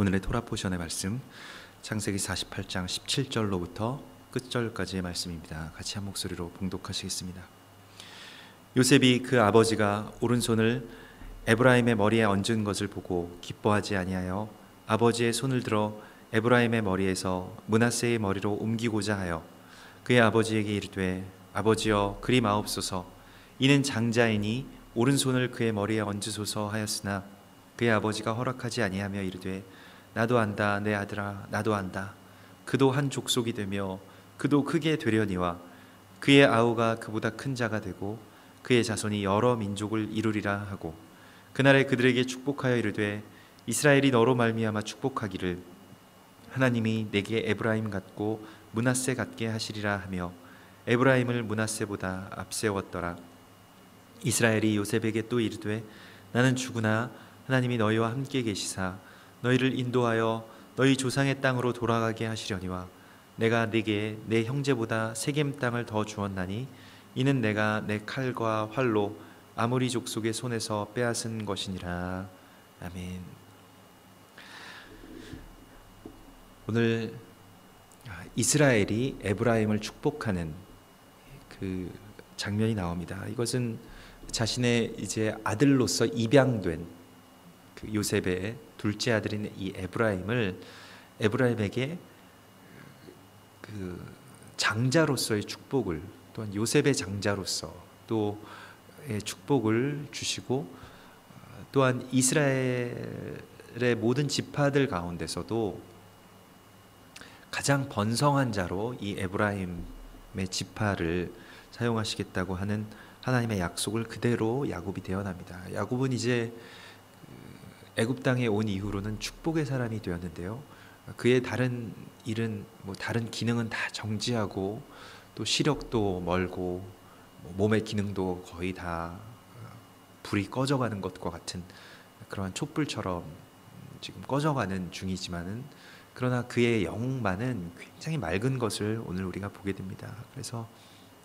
오늘의 토라 포션의 말씀 창세기 48장 17절로부터 끝절까지의 말씀입니다. 같이 한 목소리로 봉독하시겠습니다. 요셉이 그 아버지가 오른손을 에브라임의 머리에 얹은 것을 보고 기뻐하지 아니하여 아버지의 손을 들어 에브라임의 머리에서 므낫세의 머리로 옮기고자 하여 그의 아버지에게 이르되 아버지여 그리 마옵소서 이는 장자이니 오른손을 그의 머리에 얹으소서 하였으나 그의 아버지가 허락하지 아니하며 이르되 나도 안다 내 아들아 나도 안다 그도 한 족속이 되며 그도 크게 되려니와 그의 아우가 그보다 큰 자가 되고 그의 자손이 여러 민족을 이루리라 하고 그날에 그들에게 축복하여 이르되 이스라엘이 너로 말미암아 축복하기를 하나님이 내게 에브라임 같고 므낫세 같게 하시리라 하며 에브라임을 므낫세보다 앞세웠더라. 이스라엘이 요셉에게 또 이르되 나는 죽으나 하나님이 너희와 함께 계시사 너희를 인도하여 너희 조상의 땅으로 돌아가게 하시려니와 내가 네게 내 형제보다 세겜 땅을 더 주었나니 이는 내가 내 칼과 활로 아모리 족속의 손에서 빼앗은 것이니라. 아멘. 오늘 이스라엘이 에브라임을 축복하는 그 장면이 나옵니다. 이것은 자신의 이제 아들로서 입양된 그 요셉의 둘째 아들인 이 에브라임에게 그 장자로서의 축복을, 또한 요셉의 장자로서 또의 축복을 주시고, 또한 이스라엘의 모든 지파들 가운데서도 가장 번성한 자로 이 에브라임의 지파를 사용하시겠다고 하는 하나님의 약속을 그대로 야곱이 대언합니다. 야곱은 이제 애굽 땅에 온 이후로는 축복의 사람이 되었는데요. 그의 다른 일은 다른 기능은 다 정지하고 또 시력도 멀고 몸의 기능도 거의 다 불이 꺼져가는 것과 같은 그러한 촛불처럼 지금 꺼져가는 중이지만은 그러나 그의 영만은 굉장히 맑은 것을 오늘 우리가 보게 됩니다. 그래서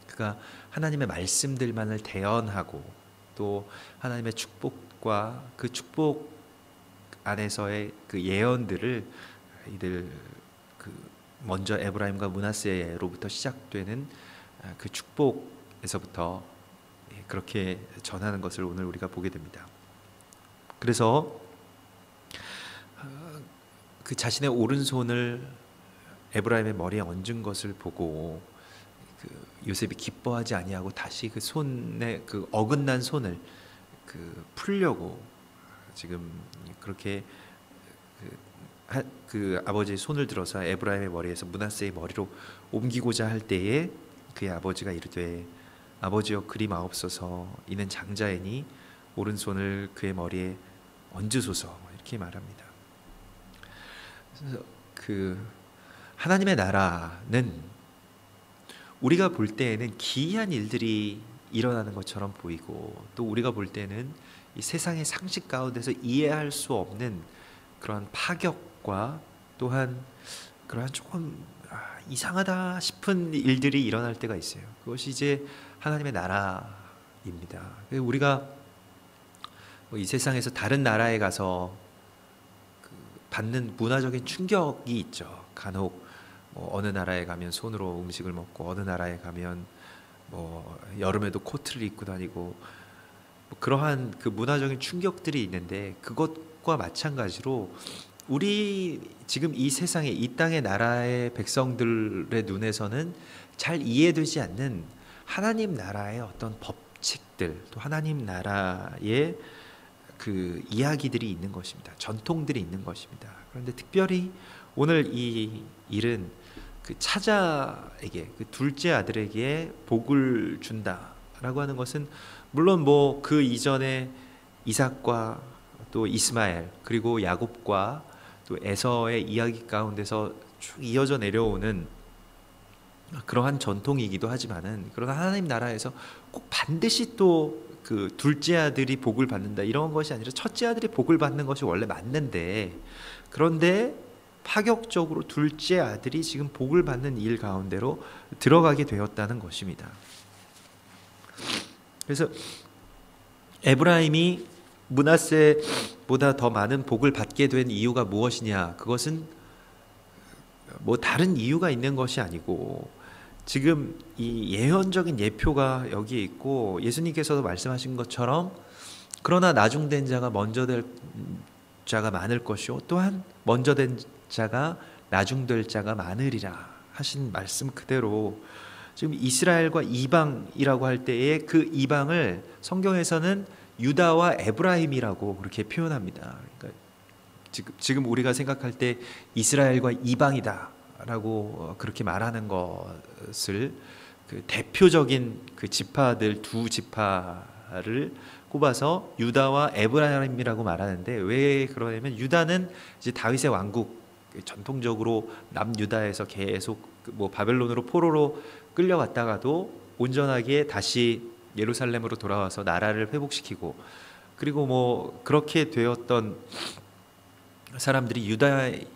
그가 하나님의 말씀들만을 대언하고 또 하나님의 축복과 그 축복 안에서의 그 예언들을 이들 먼저 에브라임과 므낫세로부터 시작되는 그 축복에서부터 그렇게 전하는 것을 오늘 우리가 보게 됩니다. 그래서 그 자신의 오른손을 에브라임의 머리에 얹은 것을 보고 그 요셉이 기뻐하지 아니하고 다시 그 손에 그 어긋난 손을 풀려고 지금 그렇게 그 아버지의 손을 들어서 에브라임의 머리에서 므낫세의 머리로 옮기고자 할 때에 그의 아버지가 이르되 아버지여 그리 마옵소서 이는 장자이니 오른손을 그의 머리에 얹으소서 이렇게 말합니다. 그래서 그 하나님의 나라는 우리가 볼 때에는 기이한 일들이 일어나는 것처럼 보이고 또 우리가 볼 때는 이 세상의 상식 가운데서 이해할 수 없는 그런 파격과 또한 그러한 조금 이상하다 싶은 일들이 일어날 때가 있어요. 그것이 이제 하나님의 나라입니다. 우리가 이 세상에서 다른 나라에 가서 받는 문화적인 충격이 있죠. 간혹 어느 나라에 가면 손으로 음식을 먹고 어느 나라에 가면 여름에도 코트를 입고 다니고 그러한 그 문화적인 충격들이 있는데 그것과 마찬가지로 우리 지금 이 세상에 이 땅의 나라의 백성들의 눈에서는 잘 이해되지 않는 하나님 나라의 어떤 법칙들 또 하나님 나라의 그 이야기들이 있는 것입니다. 전통들이 있는 것입니다. 그런데 특별히 오늘 이 일은 그 차자에게 그 둘째 아들에게 복을 준다라고 하는 것은 물론 그 이전에 이삭과 또 이스마엘 그리고 야곱과 또 에서의 이야기 가운데서 쭉 이어져 내려오는 그러한 전통이기도 하지만은 그러나 하나님 나라에서 꼭 반드시 또 그 둘째 아들이 복을 받는다 이런 것이 아니라 첫째 아들이 복을 받는 것이 원래 맞는데 그런데 파격적으로 둘째 아들이 지금 복을 받는 일 가운데로 들어가게 되었다는 것입니다. 그래서 에브라임이 므낫세보다 더 많은 복을 받게 된 이유가 무엇이냐? 그것은 뭐 다른 이유가 있는 것이 아니고 지금 이 예언적인 예표가 여기에 있고 예수님께서도 말씀하신 것처럼 그러나 나중된 자가 먼저 될 자가 많을 것이요 또한 먼저 된 자가 나중될 자가 많으리라 하신 말씀 그대로 지금 이스라엘과 이방이라고 할 때에 그 이방을 성경에서는 유다와 에브라임이라고 그렇게 표현합니다. 그러니까 지금 우리가 생각할 때 이스라엘과 이방이다라고 그렇게 말하는 것을 그 대표적인 그 지파들 두 지파를 꼽아서 유다와 에브라임이라고 말하는데 왜 그러냐면 유다는 이제 다윗의 왕국 전통적으로 남유다에서 계속 뭐 바벨론으로 포로로 끌려갔다가도 온전하게 다시 예루살렘으로 돌아와서 나라를 회복시키고 그리고 뭐 그렇게 되었던 사람들이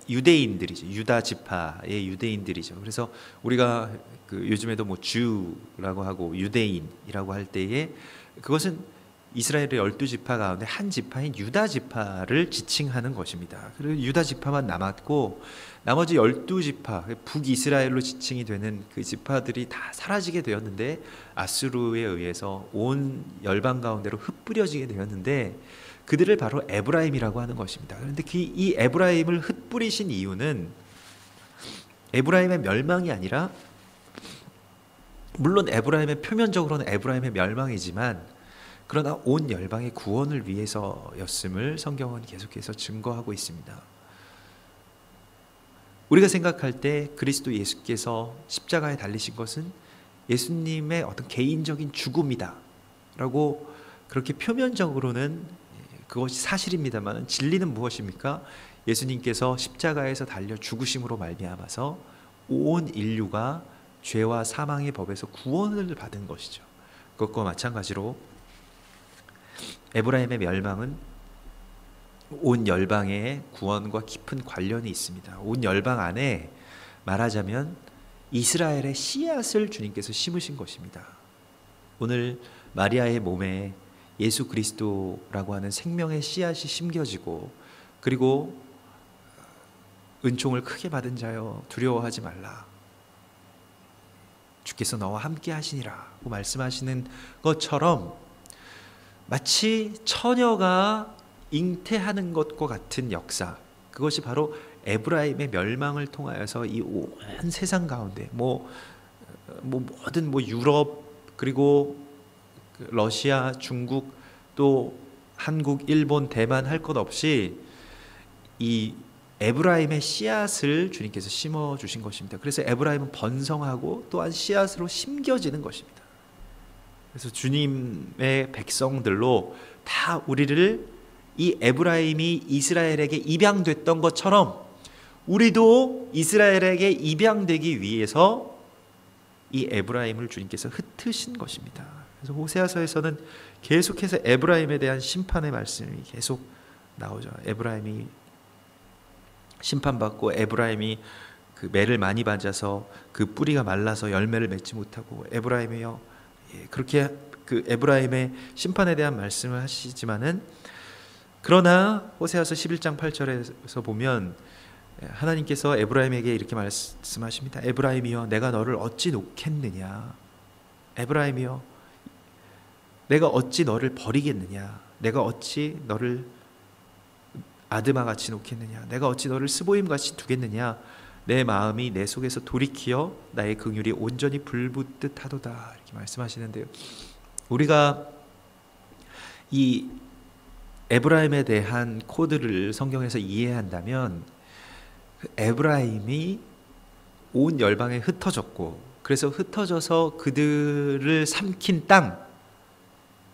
유대인들이죠. 유다 지파의 유대인들이죠. 그래서 우리가 그 요즘에도 뭐 주라고 하고 유대인이라고 할 때에 그것은 이스라엘의 12지파 가운데 한 지파인 유다 지파를 지칭하는 것입니다. 그리고 유다 지파만 남았고 나머지 12지파 북이스라엘로 지칭이 되는 그 지파들이 다 사라지게 되었는데 아수르에 의해서 온 열방 가운데로 흩뿌려지게 되었는데 그들을 바로 에브라임이라고 하는 것입니다. 그런데 이 에브라임을 흩뿌리신 이유는 에브라임의 멸망이 아니라 물론 에브라임의 표면적으로는 에브라임의 멸망이지만 그러나 온 열방의 구원을 위해서였음을 성경은 계속해서 증거하고 있습니다. 우리가 생각할 때 그리스도 예수께서 십자가에 달리신 것은 예수님의 어떤 개인적인 죽음이다 라고 그렇게 표면적으로는 그것이 사실입니다만 진리는 무엇입니까? 예수님께서 십자가에서 달려 죽으심으로 말미암아서 온 인류가 죄와 사망의 법에서 구원을 받은 것이죠. 그것과 마찬가지로 에브라임의 멸망은 온 열방의 구원과 깊은 관련이 있습니다. 온 열방 안에 말하자면 이스라엘의 씨앗을 주님께서 심으신 것입니다. 오늘 마리아의 몸에 예수 그리스도라고 하는 생명의 씨앗이 심겨지고 그리고 은총을 크게 받은 자여 두려워하지 말라. 주께서 너와 함께 하시니라고 말씀하시는 것처럼 마치 처녀가 잉태하는 것과 같은 역사, 그것이 바로 에브라임의 멸망을 통하여서 이 온 세상 가운데 모든 유럽 그리고 러시아, 중국 또 한국, 일본, 대만 할 것 없이 이 에브라임의 씨앗을 주님께서 심어 주신 것입니다. 그래서 에브라임은 번성하고 또한 씨앗으로 심겨지는 것입니다. 그래서 주님의 백성들로 다 우리를 이 에브라임이 이스라엘에게 입양됐던 것처럼 우리도 이스라엘에게 입양되기 위해서 이 에브라임을 주님께서 흩으신 것입니다. 그래서 호세아서에서는 계속해서 에브라임에 대한 심판의 말씀이 계속 나오죠. 에브라임이 심판받고 에브라임이 그 매를 많이 맞아서 그 뿌리가 말라서 열매를 맺지 못하고 에브라임이여, 그렇게 그 에브라임의 심판에 대한 말씀을 하시지만은 그러나 호세아서 11장 8절에서 보면 하나님께서 에브라임에게 이렇게 말씀하십니다. 에브라임이여, 내가 너를 어찌 놓겠느냐. 에브라임이여, 내가 어찌 너를 버리겠느냐. 내가 어찌 너를 아드마같이 놓겠느냐. 내가 어찌 너를 스보임같이 두겠느냐. 내 마음이 내 속에서 돌이키어 나의 긍휼이 온전히 불붙듯 하도다. 이렇게 말씀하시는데요, 우리가 이 에브라임에 대한 코드를 성경에서 이해한다면 에브라임이 온 열방에 흩어졌고, 그래서 흩어져서 그들을 삼킨 땅,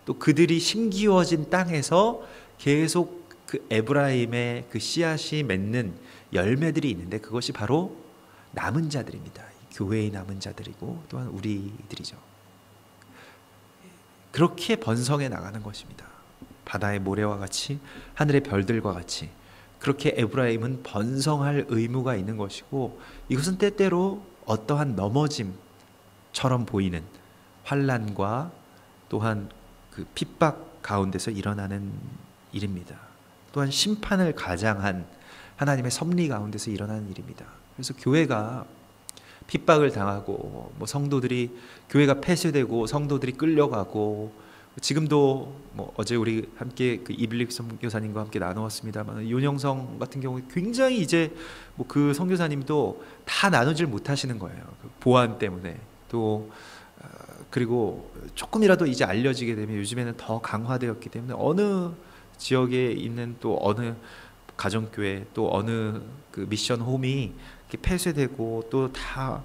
또 그들이 심기워진 땅에서 계속 그 에브라임의 그 씨앗이 맺는 열매들이 있는데 그것이 바로 남은 자들입니다. 교회의 남은 자들이고 또한 우리들이죠. 그렇게 번성해 나가는 것입니다. 바다의 모래와 같이, 하늘의 별들과 같이 그렇게 에브라임은 번성할 의무가 있는 것이고, 이것은 때때로 어떠한 넘어짐처럼 보이는 환난과 또한 그 핍박 가운데서 일어나는 일입니다. 또한 심판을 가장한 하나님의 섭리 가운데서 일어나는 일입니다. 그래서 교회가 핍박을 당하고 뭐 성도들이 교회가 폐쇄되고 성도들이 끌려가고 지금도 뭐 어제 우리 함께 그 이블릭 선교사님과 함께 나누었습니다만 윤영성 같은 경우 굉장히 이제 뭐 그 선교사님도 다 나누질 못하시는 거예요. 그 보안 때문에 또 그리고 조금이라도 이제 알려지게 되면 요즘에는 더 강화되었기 때문에 어느 지역에 있는 또 어느 가정교회 또 어느 그 미션 홈이 이렇게 폐쇄되고 또 다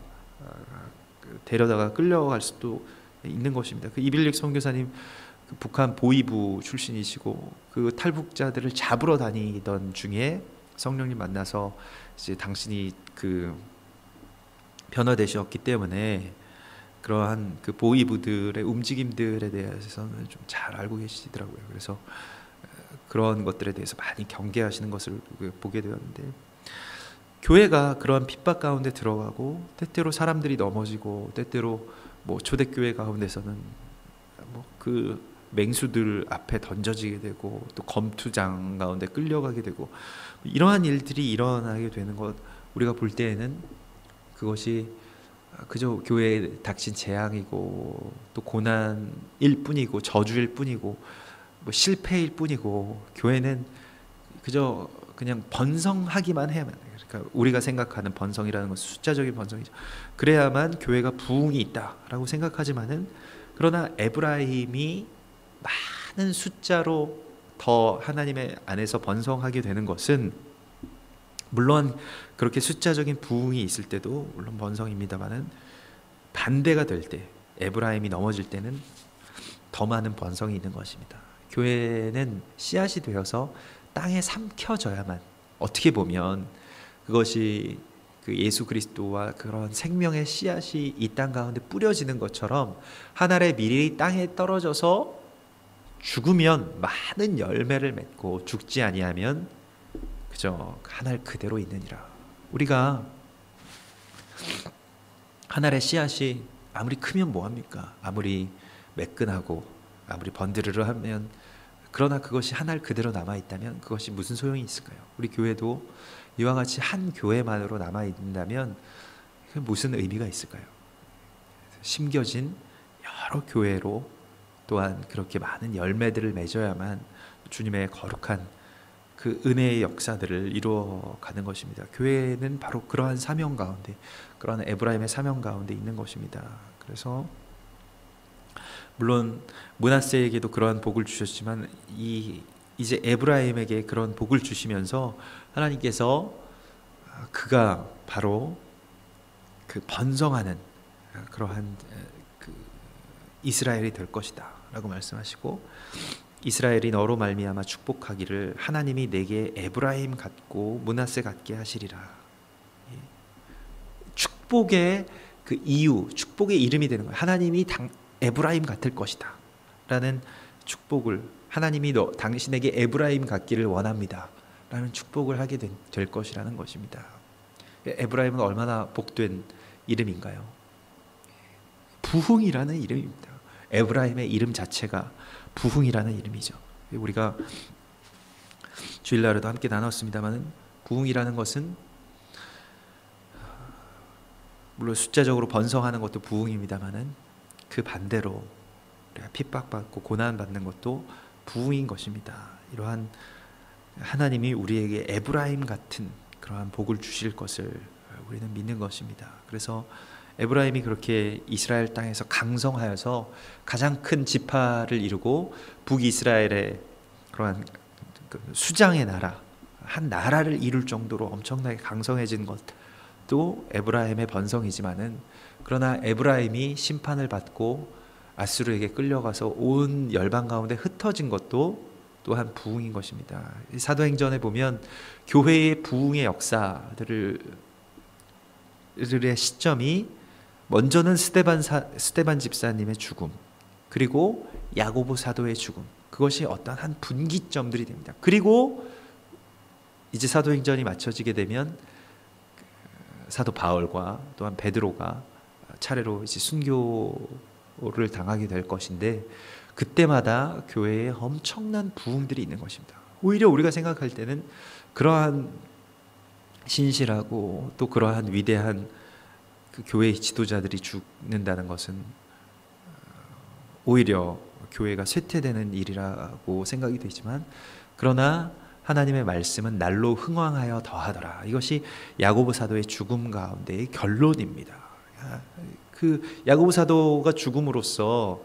데려다가 끌려갈 수도 있는 것입니다. 그 이빌릭 선교사님 그 북한 보위부 출신이시고 그 탈북자들을 잡으러 다니던 중에 성령님 만나서 이제 당신이 그 변화되셨기 때문에 그러한 그 보위부들의 움직임들에 대해서는 좀 잘 알고 계시더라고요. 그래서 그런 것들에 대해서 많이 경계하시는 것을 보게 되었는데 교회가 그러한 핍박 가운데 들어가고 때때로 사람들이 넘어지고 때때로 뭐 초대교회 가운데서는 뭐 그 맹수들 앞에 던져지게 되고 또 검투장 가운데 끌려가게 되고 이러한 일들이 일어나게 되는 것 우리가 볼 때에는 그것이 그저 교회에 닥친 재앙이고 또 고난일 뿐이고 저주일 뿐이고 뭐 실패일 뿐이고 교회는 그저 그냥 번성하기만 해야만 해요. 그러니까 우리가 생각하는 번성이라는 것은 숫자적인 번성이죠. 그래야만 교회가 부흥이 있다라고 생각하지만은 그러나 에브라임이 많은 숫자로 더 하나님의 안에서 번성하게 되는 것은 물론 그렇게 숫자적인 부흥이 있을 때도 물론 번성입니다만은 반대가 될 때 에브라임이 넘어질 때는 더 많은 번성이 있는 것입니다. 교회는 씨앗이 되어서 땅에 삼켜져야만 어떻게 보면 그것이 그 예수 그리스도와 그런 생명의 씨앗이 이 땅 가운데 뿌려지는 것처럼 한 알의 밀이 땅에 떨어져서 죽으면 많은 열매를 맺고 죽지 아니하면 그저 한 알 그대로 있느니라. 우리가 한 알의 씨앗이 아무리 크면 뭐합니까? 아무리 매끈하고 아무리 번드르르 하면 그러나 그것이 한 알 그대로 남아있다면 그것이 무슨 소용이 있을까요? 우리 교회도 이와 같이 한 교회만으로 남아있다면 무슨 의미가 있을까요? 심겨진 여러 교회로 또한 그렇게 많은 열매들을 맺어야만 주님의 거룩한 그 은혜의 역사들을 이루어가는 것입니다. 교회는 바로 그러한 사명 가운데 그러한 에브라임의 사명 가운데 있는 것입니다. 그래서 물론 므낫세에게도 그러한 복을 주셨지만 이제 에브라임에게 그런 복을 주시면서 하나님께서 그가 바로 그 번성하는 그러한 그 이스라엘이 될 것이다 라고 말씀하시고 이스라엘이 너로 말미암아 축복하기를 하나님이 내게 에브라임 같고 므낫세 같게 하시리라. 축복의 그 이유, 축복의 이름이 되는 거예요. 하나님이 에브라임 같을 것이다 라는 축복을 하나님이 당신에게 에브라임 같기를 원합니다 라는 축복을 하게 될 것이라는 것입니다. 에브라임은 얼마나 복된 이름인가요? 부흥이라는 이름입니다. 에브라임의 이름 자체가 부흥이라는 이름이죠. 우리가 주일날에도 함께 나눴습니다만 부흥이라는 것은 물론 숫자적으로 번성하는 것도 부흥입니다만 그 반대로 우리가 핍박받고 고난받는 것도 부흥인 것입니다. 이러한 하나님이 우리에게 에브라임 같은 그러한 복을 주실 것을 우리는 믿는 것입니다. 그래서 에브라임이 그렇게 이스라엘 땅에서 강성하여서 가장 큰 지파를 이루고 북이스라엘의 그러한 수장의 나라, 한 나라를 이룰 정도로 엄청나게 강성해진 것도 에브라임의 번성이지만은 그러나 에브라임이 심판을 받고 아수르에게 끌려가서 온 열방 가운데 흩어진 것도 또한 부흥인 것입니다. 사도행전에 보면 교회의 부흥의 역사들의 시점이 먼저는 스데반 집사님의 죽음, 그리고 야고보 사도의 죽음, 그것이 어떤 한 분기점들이 됩니다. 그리고 이제 사도행전이 맞춰지게 되면 사도 바울과 또한 베드로가 차례로 이제 순교를 당하게 될 것인데 그때마다 교회에 엄청난 부흥들이 있는 것입니다. 오히려 우리가 생각할 때는 그러한 신실하고 또 그러한 위대한 그 교회의 지도자들이 죽는다는 것은 오히려 교회가 쇠퇴되는 일이라고 생각이 되지만, 그러나 하나님의 말씀은 날로 흥왕하여 더하더라. 이것이 야고보 사도의 죽음 가운데의 결론입니다. 그 야고보 사도가 죽음으로써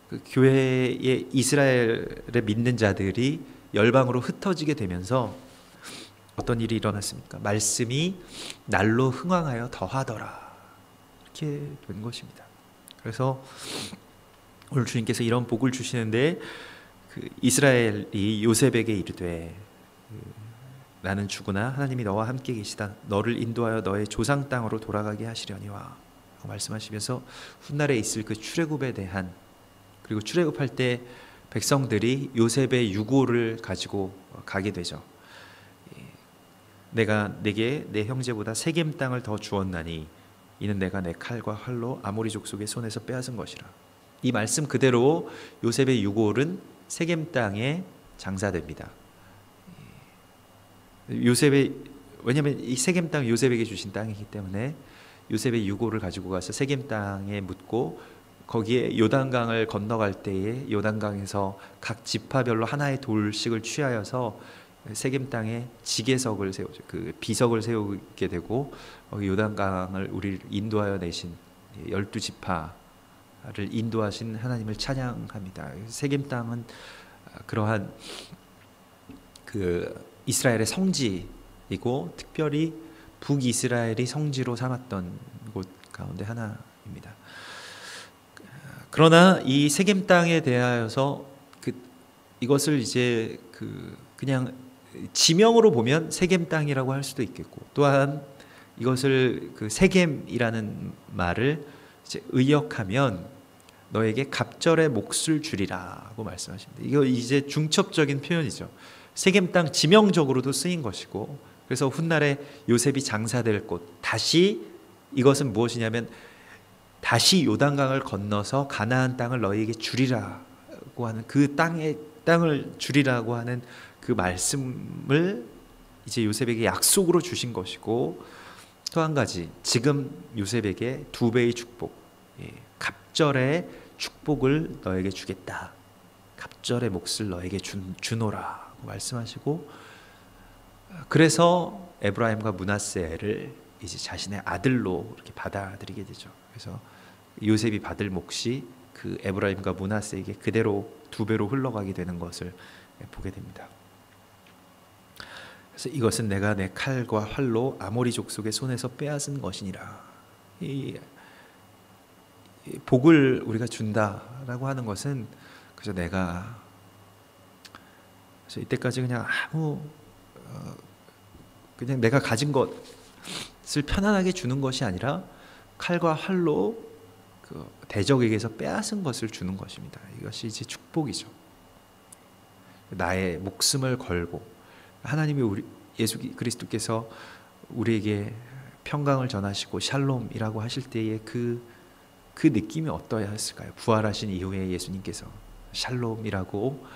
그 교회의 이스라엘의 믿는 자들이 열방으로 흩어지게 되면서 어떤 일이 일어났습니까? 말씀이 날로 흥왕하여 더하더라. 이렇게 된 것입니다. 그래서 오늘 주님께서 이런 복을 주시는데, 그 이스라엘이 요셉에게 이르되 나는 죽으나 하나님이 너와 함께 계시다. 너를 인도하여 너의 조상 땅으로 돌아가게 하시려니와 말씀하시면서 훗날에 있을 그 출애굽에 대한, 그리고 출애굽할 때 백성들이 요셉의 유고를 가지고 가게 되죠. 내가 내게 내 형제보다 세겜 땅을 더 주었나니 이는 내가 내 칼과 활로 아모리 족속의 손에서 빼앗은 것이라. 이 말씀 그대로 요셉의 유골은 세겜 땅에 장사됩니다. 왜냐하면 이 세겜 땅 요셉에게 주신 땅이기 때문에 요셉의 유골을 가지고 가서 세겜 땅에 묻고, 거기에 요단강을 건너갈 때에 요단강에서 각 지파별로 하나의 돌씩을 취하여서 세겜 땅에 지계석을 세우죠. 그 비석을 세우게 되고, 요단강을 우리를 인도하여 내신 12지파를 인도하신 하나님을 찬양합니다. 세겜 땅은 그러한 그 이스라엘의 성지이고, 특별히 북이스라엘이 성지로 삼았던 곳 가운데 하나입니다. 그러나 이 세겜 땅에 대하여서 이것을 이제 그냥 지명으로 보면 세겜 땅이라고 할 수도 있겠고, 또한 이것을 그 세겜이라는 말을 이제 의역하면 너에게 갑절의 몫을 주리라고 말씀하십니다. 이거 이제 중첩적인 표현이죠. 세겜 땅 지명적으로도 쓰인 것이고, 그래서 훗날에 요셉이 장사될 곳, 다시 이것은 무엇이냐면 다시 요단강을 건너서 가나안 땅을 너희에게 주리라고 하는, 그 땅을 주리라고 하는 그 말씀을 이제 요셉에게 약속으로 주신 것이고, 또 한 가지, 지금 요셉에게 2배의 축복, 갑절의 축복을 너에게 주겠다. 갑절의 몫을 너에게 주노라고 말씀하시고, 그래서 에브라임과 므낫세를 이제 자신의 아들로 이렇게 받아들이게 되죠. 그래서 요셉이 받을 몫이 그 에브라임과 므낫세에게 그대로 2배로 흘러가게 되는 것을 보게 됩니다. 그래서 이것은 내가 내 칼과 활로 아모리 족속의 손에서 빼앗은 것이니라. 이 복을 우리가 준다라고 하는 것은 그래서 이때까지 그냥 그냥 내가 가진 것을 편안하게 주는 것이 아니라 칼과 활로 그 대적에게서 빼앗은 것을 주는 것입니다. 이것이 이제 축복이죠. 나의 목숨을 걸고, 하나님이 예수 그리스도께서 우리에게 평강을 전하시고 샬롬이라고 하실 때의 그 느낌이 어떠했을까요? 부활하신 이후에 예수님께서 샬롬이라고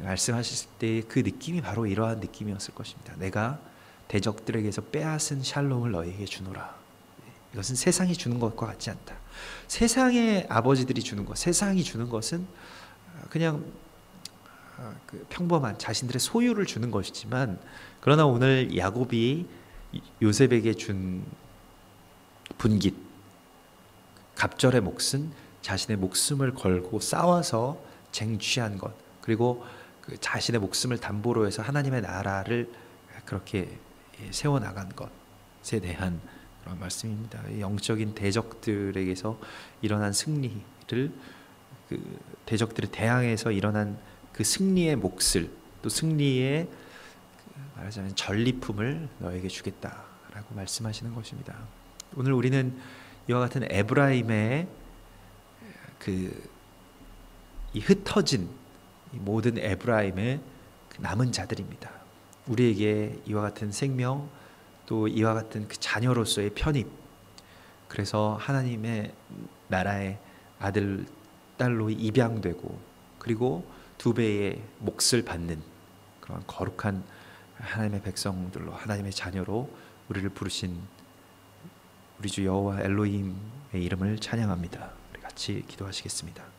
말씀하실 때의 그 느낌이 바로 이러한 느낌이었을 것입니다. 내가 대적들에게서 빼앗은 샬롬을 너희에게 주노라. 이것은 세상이 주는 것과 같지 않다. 세상의 아버지들이 주는 것, 세상이 주는 것은 그냥 평범한 자신들의 소유를 주는 것이지만, 그러나 오늘 야곱이 요셉에게 준 분깃, 갑절의 몫은 자신의 목숨을 걸고 싸워서 쟁취한 것, 그리고 그 자신의 목숨을 담보로 해서 하나님의 나라를 그렇게 세워나간 것에 대한 그런 말씀입니다. 영적인 대적들에게서 일어난 승리를, 그 대적들을 대항해서 일어난 그 승리의 몫을, 또 승리의 말하자면 전리품을 너에게 주겠다라고 말씀하시는 것입니다. 오늘 우리는 이와 같은 에브라임의 이 흩어진 이 모든 에브라임의 그 남은 자들입니다. 우리에게 이와 같은 생명, 또 이와 같은 그 자녀로서의 편입, 그래서 하나님의 나라의 아들, 딸로 입양되고, 그리고 2배의 몫을 받는 그런 거룩한 하나님의 백성들로 하나님의 자녀로 우리를 부르신 우리 주 여호와 엘로힘의 이름을 찬양합니다. 우리 같이 기도하시겠습니다.